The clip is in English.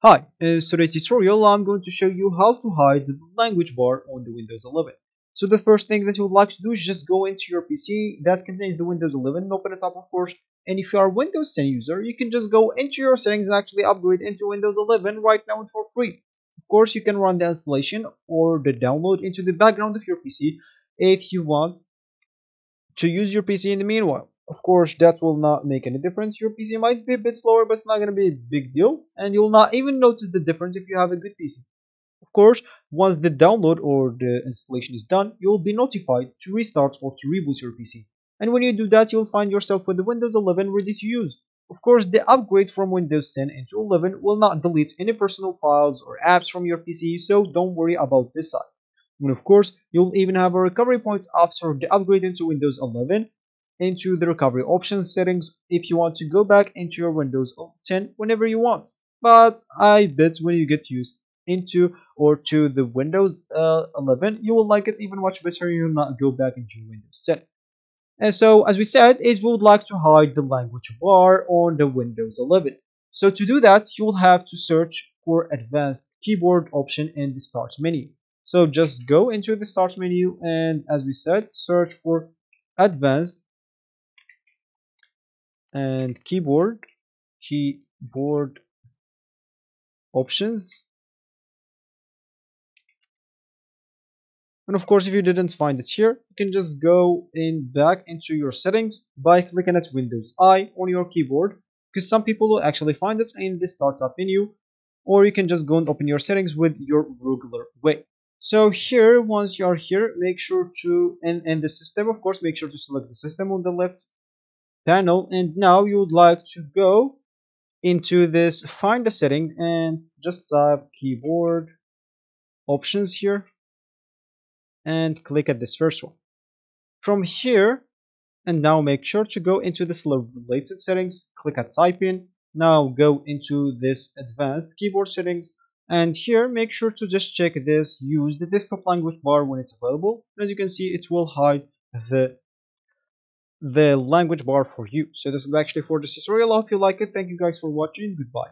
Hi, in today's tutorial I'm going to show you how to hide the language bar on the Windows 11. So the first thing that you would like to do is just go into your PC that contains the Windows 11, open it up of course, and if you are a Windows 10 user, you can just go into your settings and actually upgrade into Windows 11 right now for free. Of course, you can run the installation or the download into the background of your PC if you want to use your PC in the meanwhile. Of course, that will not make any difference. Your PC might be a bit slower, but it's not going to be a big deal, and you'll not even notice the difference if you have a good PC. Of course, once the download or the installation is done, you'll be notified to restart or to reboot your PC. And when you do that, you'll find yourself with the Windows 11 ready to use. Of course, the upgrade from Windows 10 into 11 will not delete any personal files or apps from your PC, so don't worry about this side. And of course, you'll even have a recovery point after the upgrade into Windows 11 into the recovery options settings if you want to go back into your Windows 10 whenever you want. But I bet when you get used into or to the Windows 11, you will like it even much better. You will not go back into Windows 10. And so, as we said, is we would like to hide the language bar on the Windows 11. So to do that, you will have to search for advanced keyboard option in the start menu. So just go into the start menu and, as we said, search for advanced and keyboard options. And of course, if you didn't find it here, you can just go in back into your settings by clicking at Windows I on your keyboard, because some people will actually find it in the startup menu, or you can just go and open your settings with your regular way. So here, once you are here, make sure to, and the system, of course, make sure to select the system on the left panel. And now you would like to go into this, find the setting, and just type keyboard options here and click at this first one. From here, and now make sure to go into this related settings, click at typing. Now go into this advanced keyboard settings, and here make sure to just check this, use the desktop language bar when it's available. As you can see, it will hide the language bar for you. So this is actually for this tutorial. I hope you like it. Thank you guys for watching. Goodbye.